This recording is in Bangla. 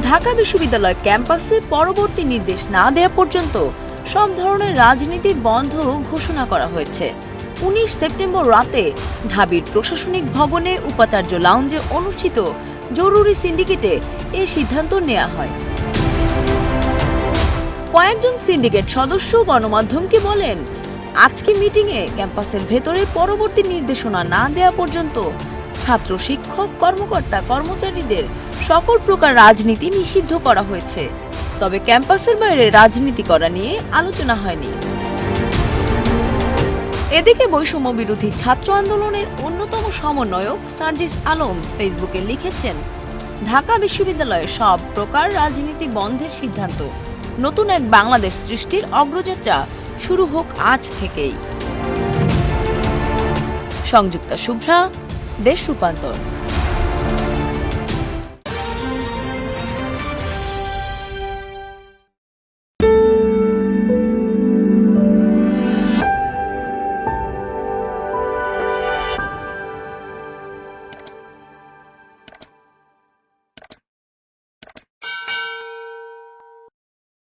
ঢাকা বিশ্ববিদ্যালয় ক্যাম্পাসে পরবর্তী নির্দেশ না দেওয়া পর্যন্ত সব ধরনের রাজনীতি বন্ধ ঘোষণা করা হয়েছে। 19 সেপ্টেম্বর রাতে ঢাবির প্রশাসনিক ভবনে উপাচার্য লাউঞ্জে অনুষ্ঠিত জরুরি সিন্ডিকেটে এই সিদ্ধান্ত নেওয়া হয়। কয়েকজন সিন্ডিকেট সদস্য গণমাধ্যমকে বলেন, আজকে মিটিংয়ে ক্যাম্পাসের ভেতরে পরবর্তী নির্দেশনা না দেওয়া পর্যন্ত ছাত্র, শিক্ষক, কর্মকর্তা, কর্মচারীদের সকল প্রকার রাজনীতি নিষিদ্ধ করা হয়েছে। তবে ক্যাম্পাসের বাইরে রাজনীতি করা নিয়ে আলোচনা হয়নি। এদিকে বৈষম্য বিরোধী ছাত্র আন্দোলনের অন্যতম সমন্বয়ক সার্জিস আলম ফেসবুকে লিখেছেন, ঢাকা বিশ্ববিদ্যালয়ে সব প্রকার রাজনীতি বন্ধের সিদ্ধান্ত, নতুন এক বাংলাদেশ সৃষ্টির অগ্রযাত্রা শুরু হোক আজ থেকেই। সংযুক্তা শুভ্রা, দেশ রূপান্তর।